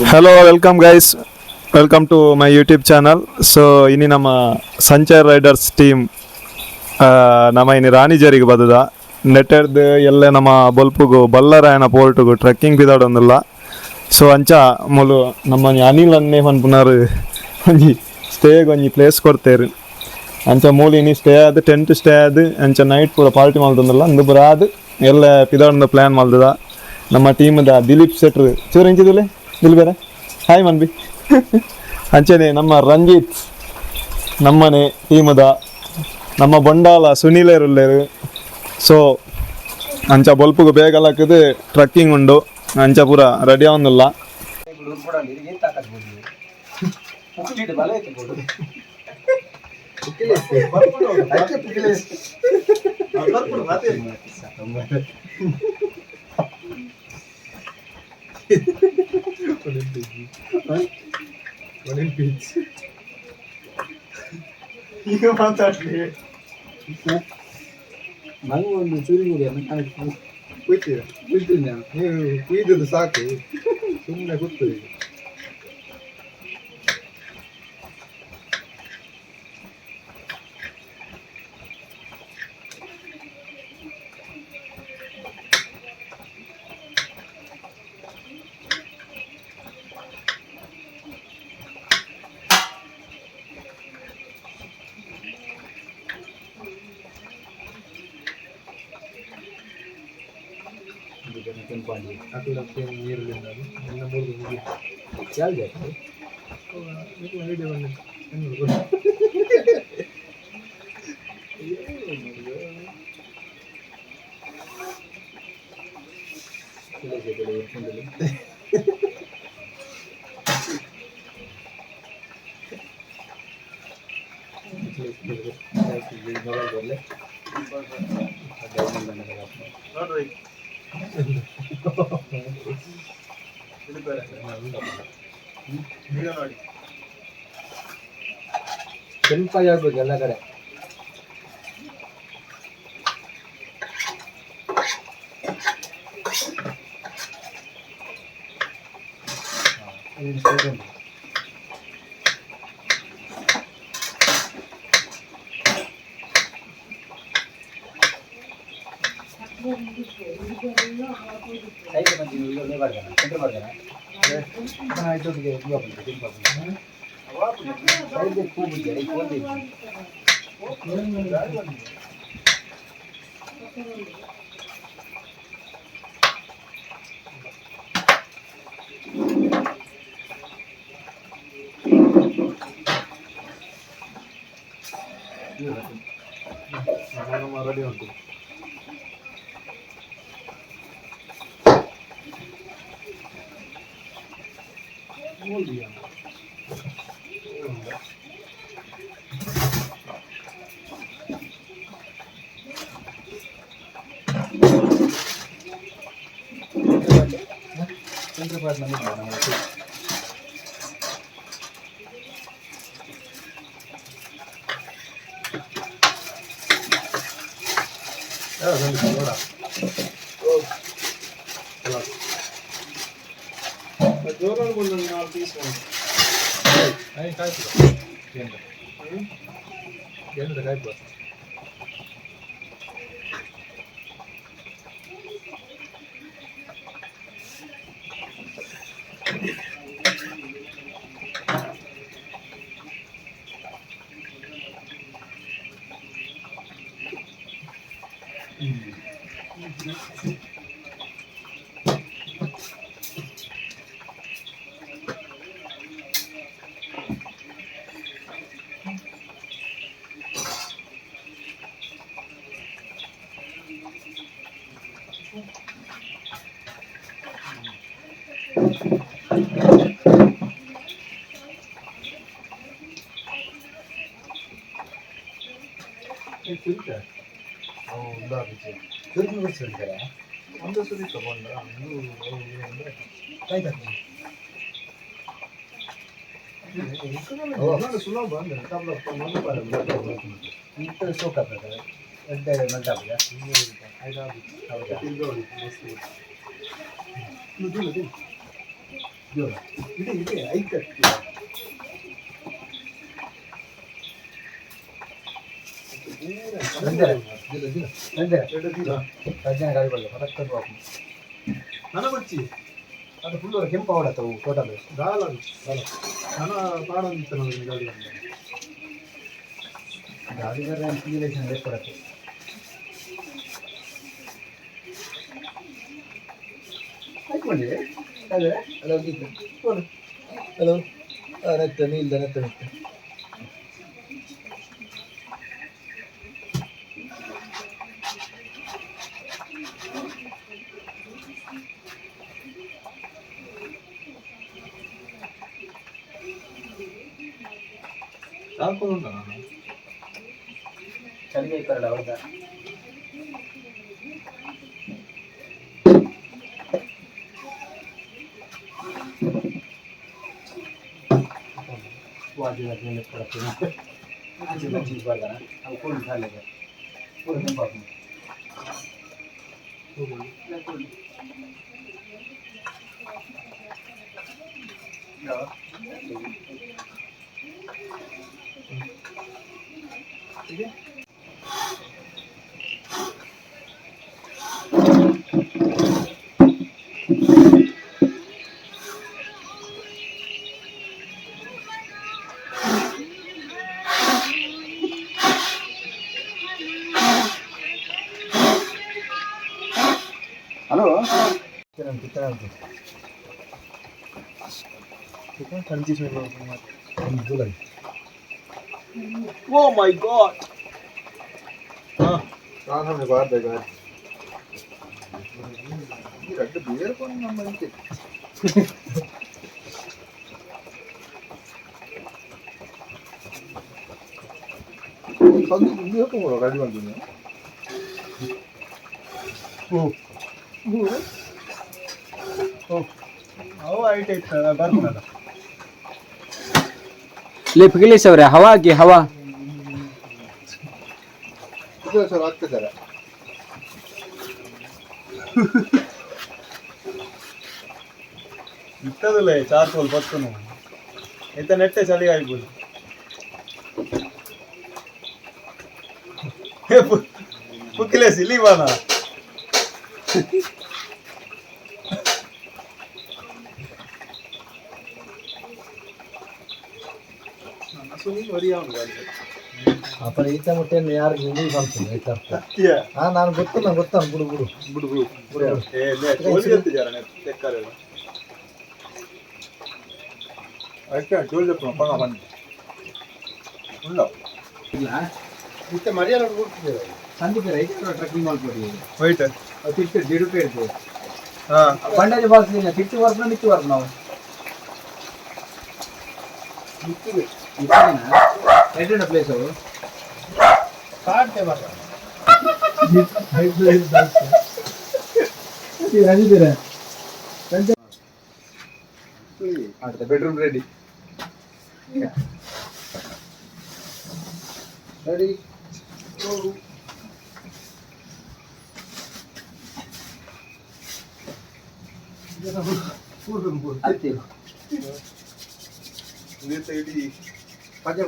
Hello welcome guys, welcome to my YouTube channel. So ಇನ್ನು ನಮ್ಮ Sanchar Riders team ನಮ್ಮ ಇನ್ನು ರಾಣಿಜರಿಗೆ ಬದದ ನೆಟ್ಟೆಡ್ದು ಎಲ್ಲ ನಮ್ಮ ಬೊಲ್ಪುಗು ಬಲ್ಲರಾಯಣ ಪೋರ್ಟುಗು ಟ್ರೆಕ್ಕಿಂಗ್ ಬಿದಾಡೊಂದಿಲ್ಲ. ಸೊ ಅಂಚ ಮೊಲು ನಮ್ಮ ಅನಿಲ್ ಅನ್ನೇ ಪನ್ಪುನಾರು ಒಂಜಿ ಸ್ಟೇಗೆ ಒಂಜಿ ಪ್ಲೇಸ್ ಕೊಡ್ತೇರು. ಅಂಚ ಮೂಲು ಇನಿ ಸ್ಟೇ ಆದ್ ಟೆಂಟ್ ಸ್ಟೇ ಆದ್ ಅಂಚ ನೈಟ್ ಪೂರ ಪಾರ್ಟಿ ಮಲ್ತೊಂದಿಲ್ಲ ಅಂದು ಬರಾದ್ ಎಲ್ಲ ಪಿದಾಡೊಂದು ಪ್ಲ್ಯಾನ್ ಮಲ್ತದ. ನಮ್ಮ ಟೀಮ್ದ ದಿಲೀಪ್ ಶೆಟ್ರು ಚೂರು ಇಂಚಿದುಲೆ ದಿಲ್ಬೇರೆ ಹಾಯ್ ಮನ್ಬಿ ಅಂಚನೆ ನಮ್ಮ ರಂಜಿತ್ ನಮ್ಮನೆ ಟೀಮದ ನಮ್ಮ ಬೊಂಡಾಲ ಸುನೀಲೇರುಲ್ಲೇರು. ಸೊ ಅಂಚ ಬೊಲ್ಪುಗು ಬೇಗಲಕ್ಕದು ಟ್ರಕ್ಕಿಂಗ್ ಉಂಡು. ಅಂಚ ಪೂರ ರೆಡಿ ಆವೊಂದುಲ್ಲ. ಈಗ ಮಾತಾಡ್ಲಿ ನಂಗೆ ಒಂದು ಚೂರಿ ಕುಯ್ತೀರ ಕುಯ್ತೀನಿ ನೀವು ಕುಯ್ದದ್ದು ಸಾಕು, ಸುಮ್ಮನೆ ಕೂತ್ಕೊಳ್ಳಿ. ನೀರಲ್ಲಿಂದ ನನ್ನ ಮೂರು ಚಾಲ್ದೆ ವಿಡಿಯೋ ನೋಡ್ರಿ ನೋಡಿ ಕೆಂಪಾಗಿ ಆಗ್ಬೇಕು ಎಲ್ಲ ಕಡೆ. ರೆಡಿ ಉಂಟು. ಜೋರಾಗಿ ಬಂದು ನಾವು ತೀಸ್ಕೊಂಡು ಕಾಯ್ತು ಏನು ಕಾಯ್ತು. ಒಂದು ಸರಿ ತಗೊಂಡ ಸುಲಭ ಅಂದ್ರೆ ಸೋಕ ಇಡಿ ಇಡಿ ಐತೆ ನನಗೊಚ್ಚಿ ಅದು ಫುಲ್ ಕೆಂಪು ಅವಡತ್ತವು ಟೋಟಲ್ ದಾಲ ನನ್ನ ಪಾಡಂತ ನಮಗೆ ಗಾಡಿ ಗಾಡಿಗಾರ ಇನ್ಸ್ಟಿಲೇಷನ್ ಕೊಡತ್ತೆ ಹಾಕೊಂಡಿ ಅದೇ ಹಲೋ ಹಲೋ ನೆತ್ತ ನೀಲ್ದ ನೆತ್ತ ನೆತ್ತ ಹಾಕೋದುಂಟ ನಾನು ಚಳಿಗೆ ಇಪ್ಪರಲ್ಲ ಹೌದಾ वाजी वाजी में पड़ते हैं आज मैं चीज बात ना अब कौन उठा लेगा पूरे दिन बात में ठीक है हेलो कितना कितना कितना 30 minute July O my god हाँ कहाँ हमने बाहर देखा है ये रख बियर कौन नंबर के कौन बियर को बोला गाड़ी वाले ने ओ आओ आइट है बर्फ ले पिघले सवरे हवा की हवा ಇದು ಸರ್ ಆಗ್ತಿದ್ದಾರೆ ಇತ್ತದಲ್ಲ ಚಾರ್ಕೋಲ್ ಬರ್ತನು ಎಂತ ನೆಟ್ಟೆ ಚಳಿ ಆಗ್ಬೋದು ಪುಕ್ಕಿಲೆ ಸಿಲಿವಾನ ಸುನಿ ವರಿಯಾ ಉಂಟು ಅಪ್ಪನ ಈತ ಮುಟ್ಟೆ ಯಾರು ನೀವು ಕಾಣ್ತೀನಿ ಆಯ್ತಾ ಹಾಂ ನಾನು ಗೊತ್ತಾನು ಬಿಡು ಬಿಡು ಬಿಡು ಬಿಡು ಜೋಲಿ ಎತ್ತಿದ್ದಾರೆ ತೆಕ್ಕಾರೆಲ್ಲ ಅದಕ್ಕೆ ಜೋಲಿ ಪಂಗ ಬನ್ನಿ ಉಂಡ ಇಲ್ಲ ಮತ್ತೆ ಮರ್ಯಾದೆ ಕೊಡ್ತಿದ್ದೇವೆ ಸಂದೀಪ ರೈತ ಟ್ರಕ್ಕಿಂಗ್ ಮಾಡ್ಕೊಡಿ ವೈಟ್ ಅದು ತಿರ್ತಿ 1.5 ರೂಪಾಯಿ ಇರ್ತದೆ ಹಾಂ ಬಂಡಾಜಿ ಬಾಕ್ಸ್ ಇಲ್ಲ ತಿರ್ತಿ ವರ್ಕ್ ನಿತ್ತಿ ವರ್ಕ್ ನಾವು ಎಡ್ಡ ಪ್ಲೇಸ್ ಅವರು ಕಾಡ್ತೆ ಬರ ಬೆಡ್ರೂಮ್ ರೆಡಿ ರೆಡಿ ಅತ್ತಿ ಇಡೀ ಪಜೆ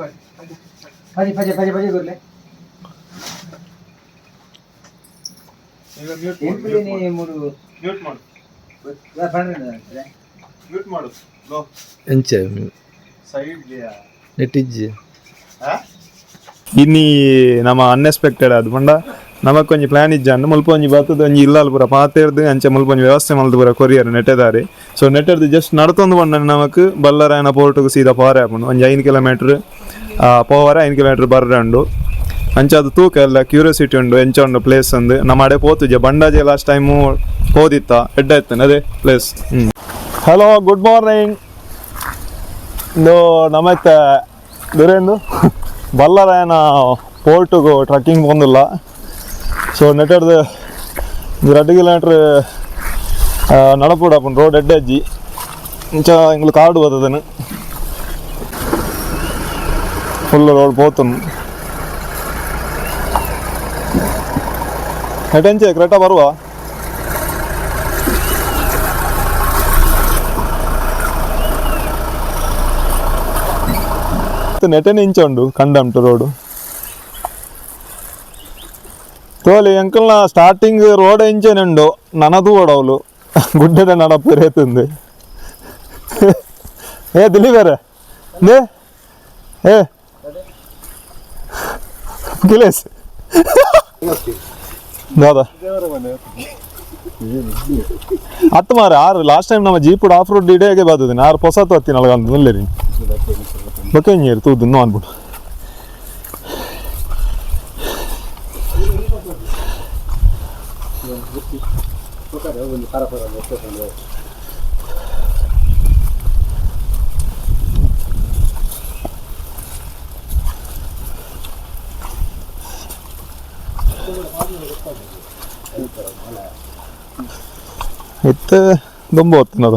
ಪಜೆ ಪಜೆ ಪಜೆ ಪಜೆ ಕೊಡ್ಲೆ ಈಗ ಮ್ಯೂಟ್ ಎಂಪಿಲಿ ನೀ ಮೂರು ಮ್ಯೂಟ್ ಮಾಡು ಮ್ಯೂಟ್ ಮಾಡು ಲೋ ಎಂಚೆ ಸೈಡ್ ನೆಟ್ಟಿಜ್ಜಿ ಇನ್ನಿ ನಮ್ಮ ಅನ್ಎಕ್ಸ್ಪೆಕ್ಟೆಡ್ ಅದು ಬಂಡ ನಮಕ್ ಕೊಂಚ ಪ್ಲಾನ್ ಇಜ್ಜಂಡು ಮುಲ್ಪ ಒಂಜಿ ಬತ್ತದ ಒಂಜಿ ಇಲ್ಲಾಲ್ ಪೂರ ಪಾತೆರ್ದು ಅಂಚೆ ಮುಲ್ಪ ಒಂಜಿ ವ್ಯವಸ್ಥೆ ಮಲ್ದು ಪೂರ ಕೊರಿಯರ್ ನೆಟ್ಟೆದಾರಿ ಸೊ ನೆಟ್ಟೆರ್ದು ಜಸ್ಟ್ ನಡ್ತೊಂದು ಬಂಡ ನಮಕ್ ಬಲ್ಲರಾಯನ ಪೋರ್ಟ್ಗೆ ಸೀದಾ ಪೋರೆ ಆಪುಂಡು ಒಂಜಿ 5 ಕಿಲೋಮೀಟ್ರ್ ಪೋವರ 5 ಕಿಲೋಮೀಟ್ರ್ ಬರ್ರಂಡು ಅಂಚೆ ಅದು ತೂಕ ಎಲ್ಲ ಕ್ಯೂರಿಯಾಸಿಟಿ ಉಂಡು ಎಂಚ ಉಂಡು ಪ್ಲೇಸ್ ಅಂದು ನಮ್ಮ ಅಡೆ ಪೋತುಜೆ ಬಂಡಾಜೆ ಲಾಸ್ಟ್ ಟೈಮು ಹೋದಿತ್ತ ಎಡ್ಡ ಇತ್ತೇನೆ ಅದೇ ಪ್ಲೇಸ್ ಹಲೋ ಗುಡ್ ಮಾರ್ನಿಂಗ್ ಇದು ನಮತ್ತೆ ದೊರೆಂದು ಬಲ್ಲರಾಯನ ಪೋರ್ಟ್ಗೂ ಟ್ರಕ್ಕಿಂಗ್ ಬಂದಿಲ್ಲ ಸೊ ನೆಟ್ಟರ್ದು 2 ಕಿಲೋಮೀಟ್ರ್ ನಡಪುಡಪ್ಪು ರೋಡ್ ಎಡ್ಡೆಜ್ಜಿ ಇಂಚ ಇಂಗ್ಲು ಕಾಡು ಬರ್ತದನು ಫುಲ್ ರೋಡ್ ಪೋತನು ನೆಟ್ಟೆಂಚೆ ಕರೆಕ್ಟ ಬರುವ ನೆಟೆನ್ ಇಂಚ ಉಂಡು ಕಂಡಮ್ ಟು ರೋಡು ತೋಲಿ ಎಂಕಲ್ನ ಸ್ಟಾರ್ಟಿಂಗ್ ರೋಡ್ ಇಂಚೇನೆ ಉಂಡು ನನದು ಓಡವಲು ಗುಡ್ಡದ ನಡಪುರೇತುಂದು ಏ ದಿಲೀಪರ ಏ ಗಿಲೇಶ್ ದಾದಾ ಹತ್ತು ಮಾರ ಆರು ಲಾಸ್ಟ್ ಟೈಮ್ ನಮ್ಮ ಜೀಪುಡ್ ಆಫ್ ರೋಡ್ ಇಡೇಗೆ ಬರ್ತದೆ ಆರು ಹೊಸತು ಹತ್ತಿನಲ್ಲ ಅಂತ ನಿಲ್ಲರಿ ಬಕ್ಕೆ ನೀರು ತೂದು ಇನ್ನೂ ಅಂದ್ಬಿಟ್ಟು ಇತ್ತು ತುಂಬ ಹೊತ್ತಿನದ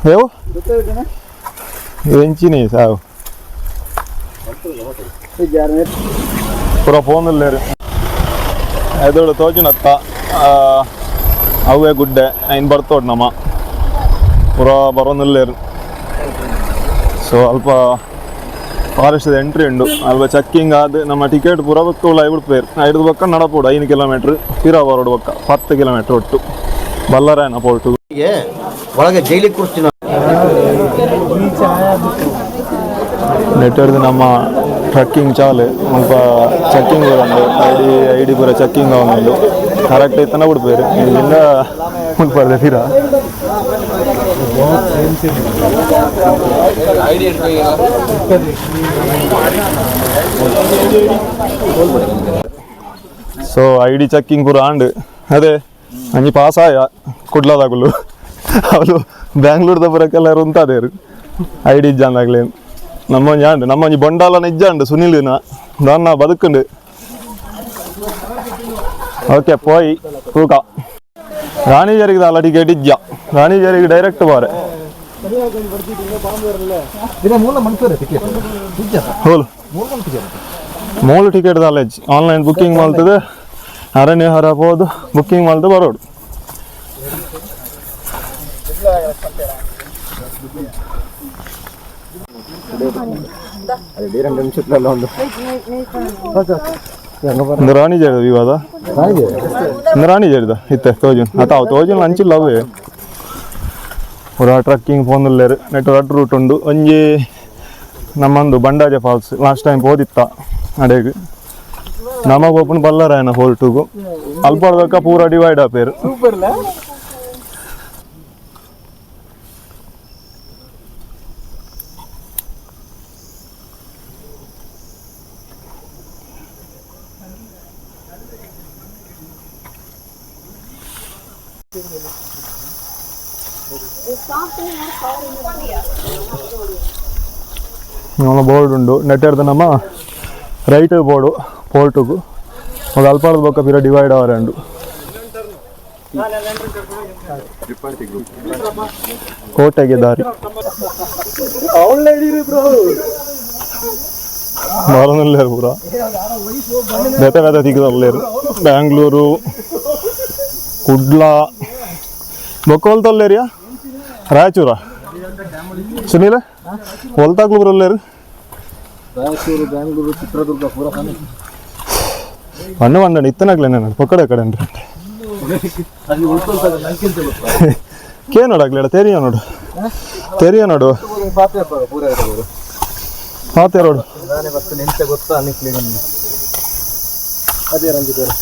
ಹೇವು ಎಂಚಿನಿ ಸಾವು ಪೂರ ಫೋನಲ್ಲೇರಿ ಎದೋಳು ತೋಜಿನತ್ತ ಅವೇ ಗುಡ್ಡೆ ಐನ್ ಬರ್ತೋಡು ನಮ್ಮ ಪೂರ ಬರೋನಿಲ್ಲೇರು ಸೊ ಅಲ್ಪ ಫಾರೆಸ್ಟ್ ಎಂಟ್ರಿ ಉಂಡು ಅಲ್ಪ ಚೆಕ್ಕಿಂಗ್ ಆದ ನಮ್ಮ ಟಿಕೆಟ್ ಪೂರ ಬಕ್ಕ ಐಬಿಡ್ಪೇರು ಐದು ಬಕ್ಕ ನಡಪೋಡು 5 ಕಿಲೋಮೀಟ್ರ್ ತೀರಾ ಬರೋಡು ಬಕ್ಕ 10 ಕಿಲೋಮೀಟ್ರ್ ಒಟ್ಟು ಬಳ್ಳಾರೇನ ಪೋರ್ಟು ಒಳಗೆ ಜೈಲಿಗೆ ಕೂರ್ಸ್ತೀನಿ ನೆಟ್ಟರ್ದು ನಮ್ಮ ಟ್ರಕ್ಕಿಂಗ್ ಚಾಲು ಸ್ವಲ್ಪ ಚೆಕ್ಕಿಂಗ್ ಬರೋದು ಐ ಡಿ ಪೂರ ಚೆಕ್ಕಿಂಗ್ ಅವನೊಂದು ಕರೆಕ್ಟ್ ಐತನ ಬಿಡ್ಬೇರು ಇಲ್ಲಿಂದ ಮುಟ್ಬಾರ್ದೆ ತೀರಾ ಸೊ ಐ ಡಿ ಚೆಕ್ಕಿಂಗ್ ಪೂರ ಆಂಡ್ ಅದೇ ಅಂಜಿ ಪಾಸ್ ಆಯ ಕುಡ್ಲದಾಗಲು ಅವರು ಬ್ಯಾಂಗ್ಳೂರ್ದ ಬರೋಕ್ಕೆಲ್ಲ ಉಂಟದೇರು ಐ ಡಿ ಇಜ್ಜಾಂದಾಗ್ಲೇನು ನಮ್ಮೊಂಜಿ ಆಂಡು ನಮ್ಮೊಂಜಿ ಬೊಂಡಾಲನ ಇಜ್ಜಾಂಡು ಸುನಿಲ್ನ ದಾನ್ನ ಬದುಕುಂಡು ಓಕೆ ಪೋಯಿ ತೂಕ ರಾಣಿಜರಿಗೆ ಅಲ್ಲ ಟಿಕೆಟ್ ಇಜ್ಜ ರಾಣಿಜರಿಗೆ ಡೈರೆಕ್ಟ್ ಬಾರೆ ಹೋಲು ಮೂಲು ಟಿಕೆಟ್ ದಾಲೇಜ್ ಆನ್ಲೈನ್ ಬುಕ್ಕಿಂಗ್ ಮಾಡ್ತದೆ ಅರಣ್ಯ ಹೊರ ಹೋದು ಬುಕ್ಕಿಂಗ್ ಮಾಡ್ದು ಬರೋಡು ಒಂದು ರಾಣಿಜೇರಿದ ವಿವಾದ ಒಂದು ರಾಣಿಜೇರಿದ ಇತ್ತೆ ತೋಜನ್ ಅತಾವು ತೋಜನ್ ಹಂಚಿಲ್ಲ ಅವೇ ಪೂರ ಟ್ರಕ್ಕಿಂಗ್ ಫೋನಲ್ಲೇರು ನೆಟ್ ರಡ್ ರೂಟ್ ಉಂಡು ಒಂಜಿ ನಮ್ಮಂದು ಬಂಡಾಜೆ ಫಾಲ್ಸ್ ಲಾಸ್ಟ್ ಟೈಮ್ ಹೋದಿತ್ತ ಅಡೆಗೆ ನಮಗೆ ಓಪನ್ ಬಳ್ಳಾರಾಯನ ಹೋಲ್ಟುಗು ಅಲ್ಪ ಪೂರ ಡಿವೈಡ್ ಆಪೇರು ನಮ್ಮ ಬೋರ್ಡ್ ಉಂಡು ನೆಟ್ಟರ್ದು ನಮ್ಮ ರೈಟ್ ಬೋರ್ಡು ಪೋರ್ಟುಗು ಒಂದು ಅಲ್ಪಾದ ಬೊಕ್ಕ ಪಿರ ಡಿವೈಡ್ ಅವರೆ ಉಂಡು ಕೋಟೆಗೆ ದಾರಿ ಬರೋನಲ್ಲೇರು ಪೂರ ಬೇತೆ ಬೇತೆ ತಿಕ್ಕದಲ್ಲೇರು ಬ್ಯಾಂಗ್ಳೂರು ಕುಡ್ಲ ಬೊಕ್ಕ ಹೊಲ್ತಲ್ಲೇರಿಯಾ ರಾಯಚೂರ ಸುನೀಲ ಹೊಲ್ತಾಗ್ಲು ಬರಲ್ಲೇರು ರಾಯಚೂರು ಬ್ಯಾಂಗ್ಳೂರು ಚಿತ್ರದುರ್ಗ ಪೂರ ಬಣ್ಣ ಬಣ್ಣ ಇತ್ತನಾಗ್ಲೇ ನಾನು ಪಕ್ಕಡೆ ಕಡೆ ಅಂದ್ರೆ ಕೇ ನೋಡಾಗ್ಲೇಡ ತೆರಿಯ ನೋಡು ಪಾತೆ ರೋಡು ಗೊತ್ತಾ ಅದೇ ರಂಜಿದ್ದಾರೆ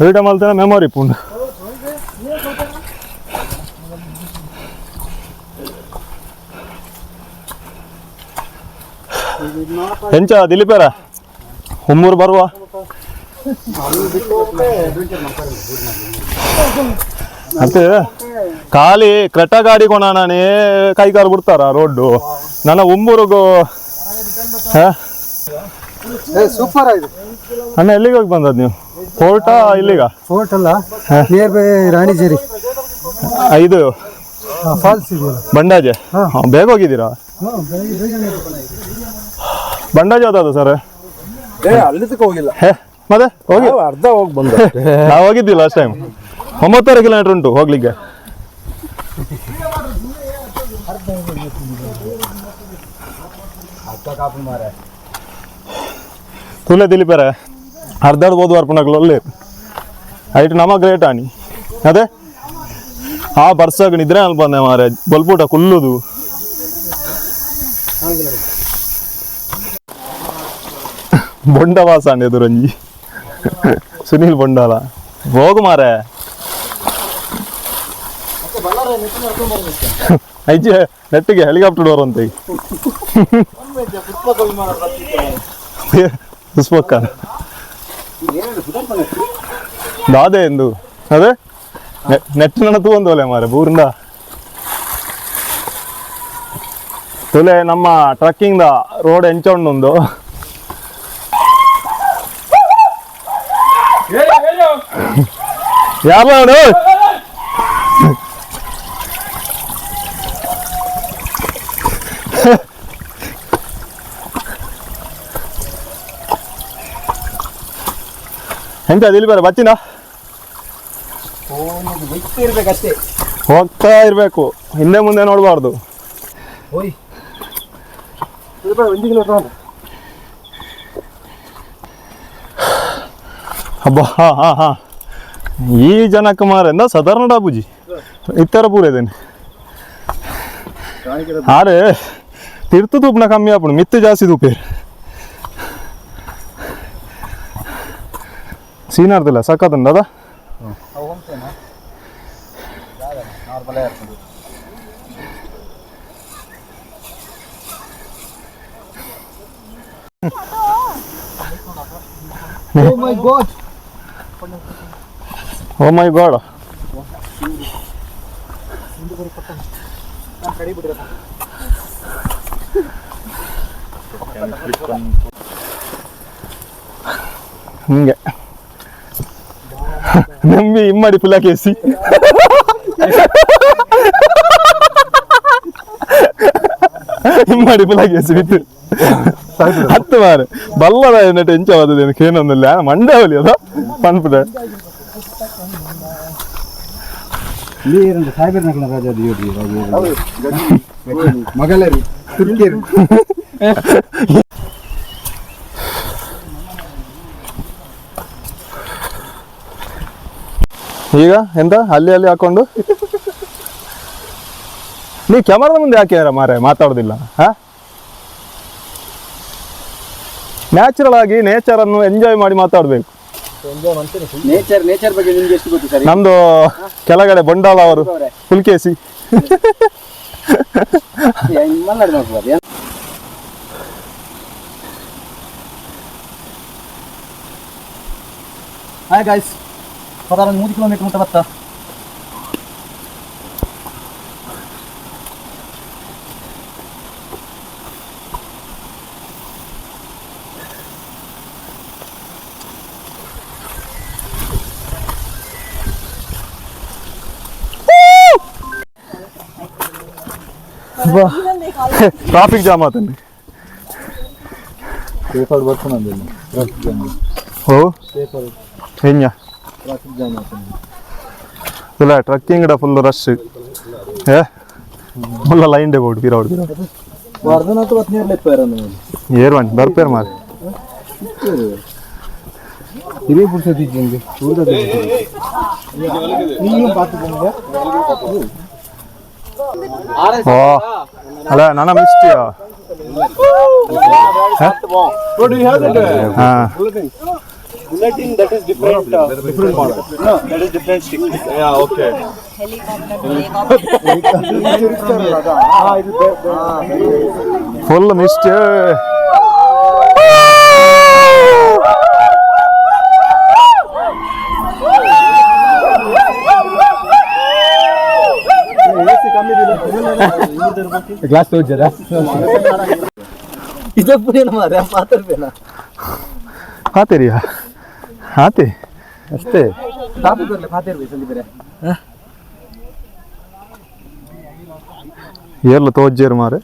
ರೀಟ ಮಲ್ತೇನೆ ಮೆಮೊರಿ ಪುಂಡು ಎಂಚ ದಿಲೀಪೇರ ಹುಮ್ಮೂರು ಬರುವ ಮತ್ತೆ ಖಾಲಿ ಕ್ರೆಟ ಗಾಡಿ ಕೊಣಾನೇ ಕೈಕಾಲು ಬಿಡ್ತಾರ ರೋಡ್ಡು ನನ್ನ ಹುಮ್ಮೂರಿಗೂ ಸೂಪರ್ ಆಗಿದೆ ಅಣ್ಣ ಎಲ್ಲಿಗೆ ಹೋಗಿ ಬಂದದ್ದು ನೀವು ಫೋರ್ಟಾ ಇಲ್ಲಿಗ ಫೋರ್ಟ್ ಅಲ್ಲ ನಿಯರ್ ಬೈ ರಾಣಿಜೇರಿ ಇದು ಫಾಲ್ಸ್ ಇದೆಯಲ್ಲ ಬಂಡಾಜೆ ಬೇಗ ಹೋಗಿದ್ದೀರಾ ಬಂಡಾಜೆ ಯಾವ್ದು ಸರ್ ಅಲ್ಲಿ ತಕ ಹೋಗಿಲ್ಲ ಮತ್ತೆ ಹೋಗಿ ಅರ್ಧ ಹೋಗಿ ಬಂದ ನಾವು ಹೋಗಿದ್ವಿ ಲಾಸ್ಟ್ ಟೈಮ್ 9 ಕಿಲೋಮೀಟರ್ ಉಂಟು ಹೋಗ್ಲಿಕ್ಕೆ. ತುಲೆ ದಿಲೀಪರೆ ಅರ್ಧಾಡ್ಬೋದು ಅರ್ಪಣಗಳು ಒಳ್ಳೆ ಐಟ್ ನಮ ಗ್ರೇಟ್ ಆಣಿ ಅದೇ ಆ ಬರ್ಸಾಗ ನಿದ್ರೆ ಅಲ್ಲಿ ಬಂದೆ ಮಾರೆ ಬಲ್ಪೂಟ ಕುಲ್ಲುದು ಬೊಂಡವಾಸ ಎದುರಂಜಿ ಸುನೀಲ್ ಬೊಂಡಾಲ ಹೋಗು ಮಾರೆ ಐಜೆ ನೆಟ್ಟಿಗೆ ಹೆಲಿಕಾಪ್ಟರ್ ಡೋರ್ ಅಂತ ಪುಷ್ಪಕ್ಕ ದಾದೆ ಎಂದು ಅದೇ ನೆಟ್ಟಿನ ತೂಂದೋಲೆ ಮಾರೆ ಬೂರಿಂದ ತುಲೆ ನಮ್ಮ ಟ್ರಕ್ಕಿಂಗ್ ದ ರೋಡ್ ಎಂಚೊಂಡು ಯಾರು ಎಂತ ದಿಲೀಪರ ಬಚ್ಚಿನ ಇರ್ಬೇಕಷ್ಟೇ ಹೋಗ್ತಾ ಇರ್ಬೇಕು, ಹಿಂದೆ ಮುಂದೆ ನೋಡಬಾರ್ದು. ಹಬ್ಬ ಹಾ ಹಾ ಹಾ ಈ ಜನಕ್ಕೆ ಮಾರಿಂದ ಸಾಧಾರಣ ಡಾಬುಜಿ ಇತ್ತರ ಪೂರ ಇದ್ದೇನೆ ಆರೆ ತಿರ್ತು ತೂಪನ ಕಮ್ಮಿ ಆಪುಣು ಮಿತ್ತು ಜಾಸ್ತಿ ತೂಪೇರು ಸೀನಾರ್ದಿಲ್ಲ ಸಕ್ಕತ್ತಂಡ ಅದ Oh my god. Oh my god ಹಿಂಗೆ ನಂಬಿ ಇಮ್ಮಡಿ ಪುಲಾಕೇಸಿ ಇಮ್ಮಡಿ ಪುಲಾಕೇಸಿ ಬಿತ್ತು ಹತ್ತು ಮಾರೆ ಬಲ್ಲದ ನೆಟ್ಟು ಎಂಚವಾದ ಕೇನೊಂದಿಲ್ಲ ಮಂಡ್ಯ ಹೊಲಿ ಅದ ಪನ್ಪುಟ ಮಗಳರಿ ತುರ್ಕೇರಿ ಈಗ ಎಂತ ಅಲ್ಲಿ ಅಲ್ಲಿ ಹಾಕೊಂಡು ನೀ ಕ್ಯಾಮರಾದ ಮುಂದೆ ಯಾಕೆ ಮಾರೆ ಮಾತಾಡೋದಿಲ್ಲ ಹಾ ನ್ಯಾಚುರಲ್ ಆಗಿ ನೇಚರ್ ಅನ್ನು ಎಂಜಾಯ್ ಮಾಡಿ ಮಾತಾಡ್ಬೇಕು. ನೇಚರ್ ಬಗ್ಗೆ ನಿಮ್ಗೆ ಎಷ್ಟು ಗೊತ್ತು ಸರ್? ನಮ್ದು ಕೆಳಗಡೆ ಬೊಂಡಾಲ ಅವರು ಪುಲ್ಕೇಸಿ ಹಾಯ್ ಗಾಯ್ಸ್, 3 ಕಿಲೋಮೀಟರ್ ಮುಟ್ಟ ಬತ್ತ ಟ್ರಾಫಿಕ್ ಜಾಮ್ ಆತಂడి ಪೇಪರ್ ಬರ್ತಾನೆ ಟ್ರಾಫಿಕ್ ಜಾಮ್ ಓ ಪೇಪರ್ ಹೆಂಗ ಟ್ರಾಫಿಕ್ ಜಾಮ್ ಆಗ್ತಾನೆ ಇಲ್ಲ ಟ್ರಕ್ಕಿಂಗ್ ಫುಲ್ ರಶ್ ಏ ಫುಲ್ ಲೈನ್ ಡೇ ಬೋರ್ಡ್ ಪಿರೌಡ್ വർദ്ധനത്ത് 17 ലെപ്പായിരുന്നു ಏರ್ವನ್ ಬರ್ಪೇರ್ ಮಾರಿ ಇದೇ ಪುರ್ಸತಿದ್ದಂಗೆ ಚೂಡದ ನೀನು ಬಾತು ಬಂದ ಓ ಅಲ್ಲ ನನ್ನ ಮಿಸ್ಟಿಯಾ ಹಾ bulletin that is different model. No, that is different stick. Yeah, okay. Full mist glass ತೋಜರಾ ಇದಪ್ಪೇನ ಮಾರ ಮಾತಾಡ್ಬೇನ ಖಾತೆರಿಯಾ ಖಾತೆ ಅಷ್ಟೇ ಕಾಪಿ ಬರ್ಲೆ ಖಾತೆ ಸಂದಿ ಬೇರೆ ಏರ್ಲ ತೋಜ್ಜೇರು ಮಾರೆ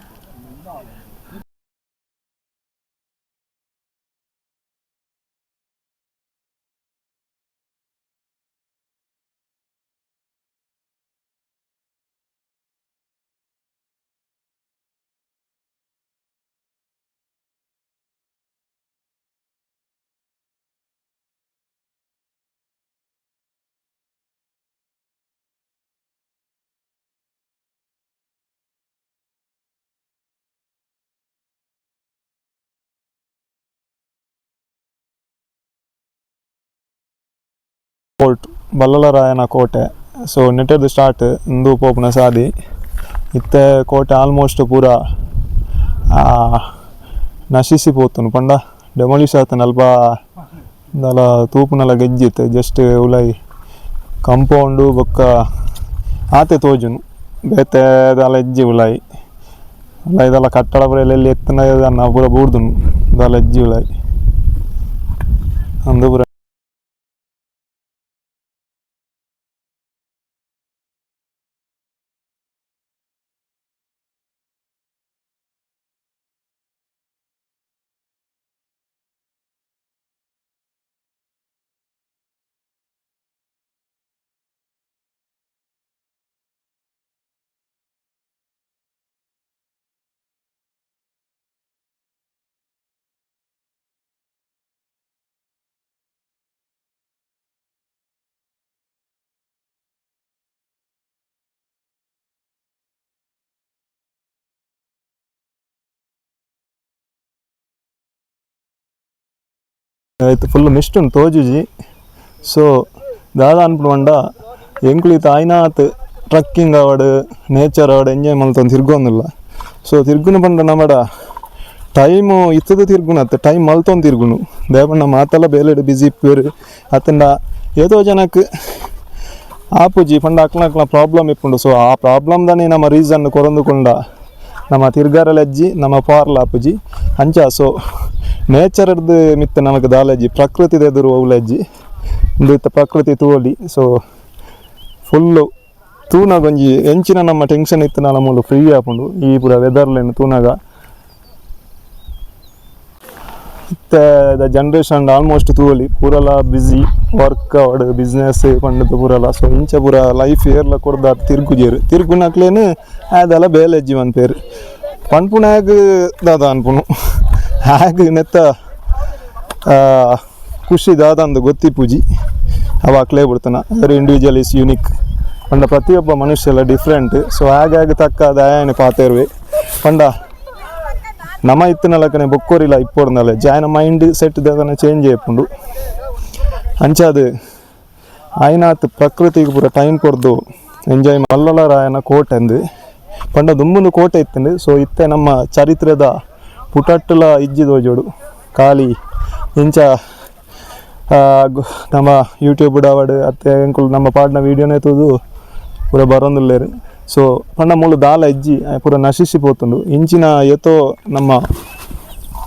ಫೋರ್ಟ್ ಬಲ್ಲಲರಾಯನ ಕೋಟೆ. ಸೊ ನೆಟ್ಟದ್ದು ಸ್ಟಾರ್ಟ್ ಇಂದು ಪೋಪುನ ಸಾದಿ ಇತ್ತೆ ಕೋಟೆ ಆಲ್ಮೋಸ್ಟ್ ಪೂರ ನಶಿಸಿ ಪೋತುನು ಪಂಡ ಡೆಮಾಲಿಷ್ ಆತನ ಅಲ್ಪ ದಲ ತೂಪುನಲ ಗೆಜ್ಜಿತ್ತು ಜಸ್ಟ್ ಉಲೈ ಕಂಪೌಂಡು ಬೊಕ್ಕ ಆತೆ ತೋಜುನು ಬೇತೆ ದಾಲ ಎಜ್ಜಿ ಉಲೈ ಅಲ್ಲ ಇದೆಲ್ಲ ಕಟ್ಟಡ ಪೂರ ಎಲ್ಲೆಲ್ಲಿ ಎತ್ತನ ಪೂರ ಬೂರ್ದುನು ದಾಲ ಎಜ್ಜಿ ಉಲೈ ಅಂದು ಪೂರ ಆಯ್ತು ಫುಲ್ ಮಿಸ್ಟ್ ಉಂಟು ತೋಜುಜಿ. ಸೊ ದಾದ ಅನ್ಪುಂಡ ಎಂಕ್ಲಿತ ಆಯ್ನಾತ್ ಟ್ರಕ್ಕಿಂಗ್ ಆವಡ್ ನೇಚರ್ ಆವಡ್ ಎಂಜಾಯ್ ಮಲ್ತೊಂದು ತಿರ್ಗೊಂದಿಲ್ಲ. ಸೊ ತಿರ್ಗುನ ಪಂಡ ನಮ್ಮಡ ಟೈಮು ಇತ್ತದ ತಿರ್ಗುನತ್ತೆ ಟೈಮ್ ಮಲ್ತೊಂದು ತಿರ್ಗುನು ದೇವಣ್ಣ ಮಾತೆಲ್ಲ ಬೇಲೆಡು ಬಿಸಿ ಇಪ್ಪೇರು ಅತ್ತಂಡ ಏತೋ ಜನಕ್ಕೆ ಆಪುಜಿ ಪಂಡ ಅಕ್ಲ ಪ್ರಾಬ್ಲಮ್ ಇಪ್ಪುಂಡು. ಸೊ ಆ ಪ್ರಾಬ್ಲಮ್ದನೇ ನಮ್ಮ ರೀಸನ್ ಕೊರಂದುಕೊಂಡ ನಮ್ಮ ತಿರ್ಗಾರಲೆಜ್ಜಿ ನಮ್ಮ ಪಾರ್ಲ ಆಪುಜಿ ಅಂಚ. ಸೊ ನೇಚರ್ದು ಮಿತ್ತ ನಮಗೆ ದಾಲಜ್ಜಿ ಪ್ರಕೃತಿದ ಎದುರು ಅವಲಜ್ಜಿ ಒಂದು ಇತ್ತ ಪ್ರಕೃತಿ ತೋಲಿ. ಸೊ ಫುಲ್ಲು ತೂನಾಗೊಂಜಿ ಎಂಚಿನ ನಮ್ಮ ಟೆನ್ಷನ್ ಇತ್ತು ನಾಲ ಮೂಲು ಫ್ರೀ ಆಪುಂಡು ಈ ಪೂರ ವೆದರ್ಲೇನು ತೂನಾಗ. ಇತ್ತ ಜನ್ರೇಷನ್ ಆಲ್ಮೋಸ್ಟ್ ತೂಲಿ ಪೂರಲ ಬ್ಯುಸಿ ವರ್ಕ್ ಅವಡ್ ಬಿಸ್ನೆಸ್ ಪಂಡದು ಪೂರಲ. ಸೊ ಇಂಚ ಪೂರ ಲೈಫ್ ಏರ್ಲ ಕೊಡ್ದ ತಿರ್ಗುಜೇರು ತಿರ್ಗುನಕ್ಲೇನು ಅದೆಲ್ಲ ಬೇಲೆಜ್ಜಿ ಅನ್ಪೇರು ಪನ್ಪುಣ ಹ್ಯಾಗ್ ದಾದ ಅನ್ಪುನು ಹ್ಯಾಗ್ ನೆತ್ತ ಖುಷಿ ದಾದಂದು ಗೊತ್ತಿಪ್ಪುಜಿ ಅವಾಕ್ಲೇ ಬಿಡ್ತಾನ. ಅದರ ಇಂಡಿವಿಜುವಲ್ ಈಸ್ ಯುನಿಕ್ ಪಂಡ ಪ್ರತಿಯೊಬ್ಬ ಮನುಷ್ಯ ಎಲ್ಲ ಡಿಫ್ರೆಂಟ್. ಸೊ ಹಾಗಾಗಿ ತಕ್ಕ ದಯಾನೆ ಪಾತೇರ್ವೆ ಪಂಡ ನಮ್ಮ ಇತ್ತಿನ ಲಕ್ಕನೆ ಬೊಕ್ಕೋರಿಲ್ಲ ಇಪ್ಪೋರ್ನಲ್ಲ ಜಾಯ್ನ ಮೈಂಡ್ ಸೆಟ್ ದಾದನ ಚೇಂಜ್ ಆಯ್ಪುಂಡು ಅಂಚಾದು ಆಯ್ನಾತ್ ಪ್ರಕೃತಿಗೆ ಪೂರ ಟೈಮ್ ಕೊಡ್ದು ಎಂಜಾಯ್ ಮಲ್ಲಲರಾಯನ ಕೋಟೆ ಅಂದು ಪಂಡ ದುಂಬುಂದು ಕೋಟೆ ಇತ್ತಂದು. ಸೊ ಇತ್ತೆ ನಮ್ಮ ಚರಿತ್ರೆದ ಪುಟಟ್ಟಲ ಇಜ್ಜಿದೋಜೋಡು ಖಾಲಿ ಇಂಚ ನಮ್ಮ ಯೂಟ್ಯೂಬ್ ಡಾವಡ್ ಅತ್ತೆ ಎಂಕುಲು ನಮ್ಮ ಪಾಡ್ನ ವೀಡಿಯೋನೇ ತೂದು ಪೂರ ಬರೋಂದುಲ್ಲೇರು. ಸೊ ಪಂಡ ಮೂಲು ದಾಲ ಇಜ್ಜಿ ಪೂರ ನಶಿಸಿ ಪೋತುಂಡು ಇಂಚಿನ ಏತೋ ನಮ್ಮ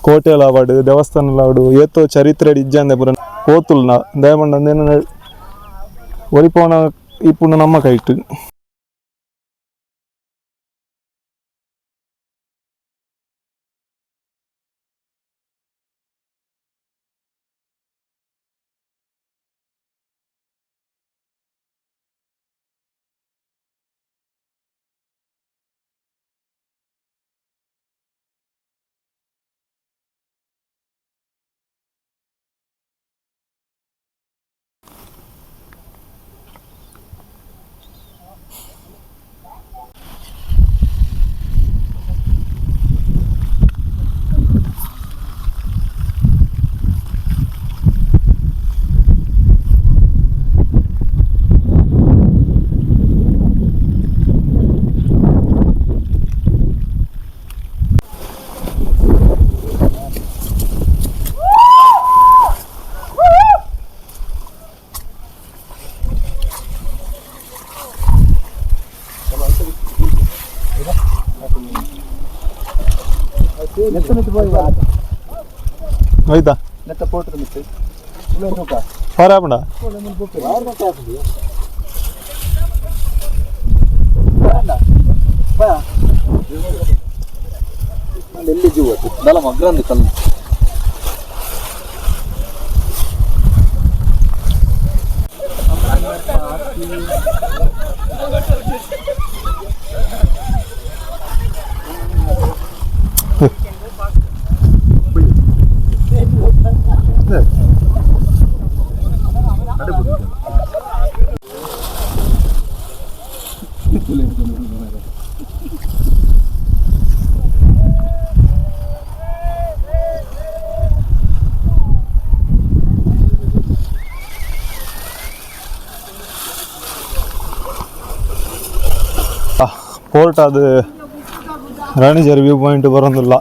ಕೋಟೆಲ ಆವಡ್ ದೇವಸ್ಥಾನಲ ಆವಡು ಏತೋ ಚರಿತ್ರೆ ಇಜ್ಜಂದೆ ಪೂರ ಪೋತುಲ್ನ ದಯಮಂಡ ಅಂದೇನು ಒರಿಪೋನ ಇಪ್ಪುಂಡು ನಮ್ಮ ಕೈಟ್. ಆಯ್ತಾ ನೆತ್ತ ಪೋಟದ ಮಿತ್ತೆ ಹೊರಾಪುಂಡ ಎಲ್ಲಿ ಜೀವತ್ತು ದಲ ಮಗ್ರಂದು ಕಲ್ಲು ಪೋರ್ಟ್ ಅದು ರಾಣಿಜೇರಿ ವ್ಯೂ ಪಾಯಿಂಟ್ ಬರೋದಿಲ್ಲ.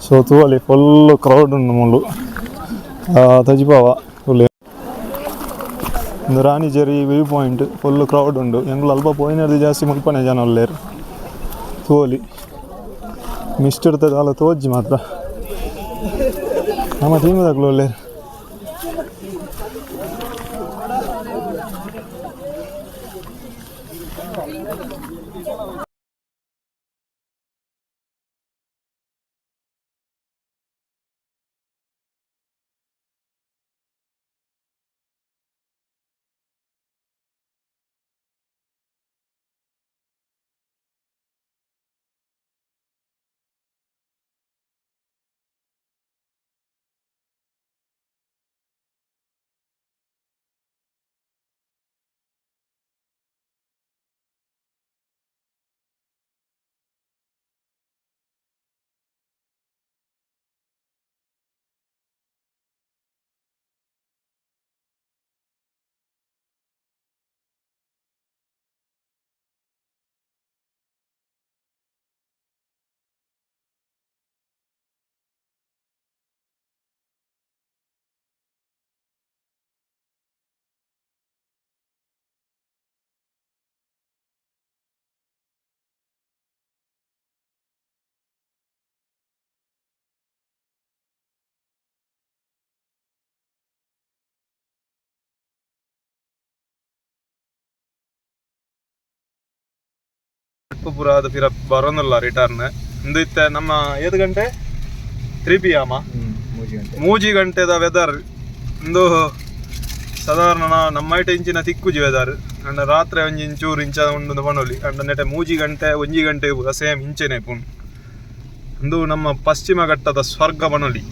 ಸೊ ತೂವಲ್ಲಿ ಫುಲ್ಲು ಕ್ರೌಡ್ ಉಂಡು ಮುಳ್ಳು ತಜಿಪಾವ ಫುಲ್ ಒಂದು Ranijhari view point full crowd ಉಂಡು. ಎಂಗ್ಲು ಅಲ್ಪ ಪೋಯಿನದು ಜಾಸ್ತಿ ಮುಲ್ಪನೆ ಜನ ಒಳ್ಳೆಯರು ತೋಲಿ ಮಿಸ್ಟ್ ಇರ್ತದೆ ಅಲ್ಲ ತೋಜಿ ಮಾತ್ರ ನಮ್ಮ ಟೀಮದಾಗ್ಲು ಒಳ್ಳೆಯರು. ಪುರ ಅದು ಫಿರ ಬರೋದಿಲ್ಲ ರಿಟರ್ನ್ ಇಂದು ಇತ್ತೆ ನಮ್ಮ 5 ಗಂಟೆ 3 PM ಮೂಜಿ ಗಂಟೆದ ವೆದರ್ ಇಂದು ಸಾಧಾರಣ ನಮ್ಮೈಟ ಇಂಚಿನ ತಿಕ್ಕುಜಿ ವೆದರ್ ಅಂಡ ರಾತ್ರಿ ಒಂಜಿ ಇಂಚೂರು ಇಂಚ ಉಂಡು ಬಣೋಲಿ ಅಂಡ ನೆಟೆ ಮೂಜಿ ಗಂಟೆ 1 ಗಂಟೆ ಸೇಮ್ ಇಂಚೆನೆ ಪುಣ್ ಇಂದು ನಮ್ಮ ಪಶ್ಚಿಮ ಘಟ್ಟದ ಸ್ವರ್ಗ ಬಣೋಲಿ.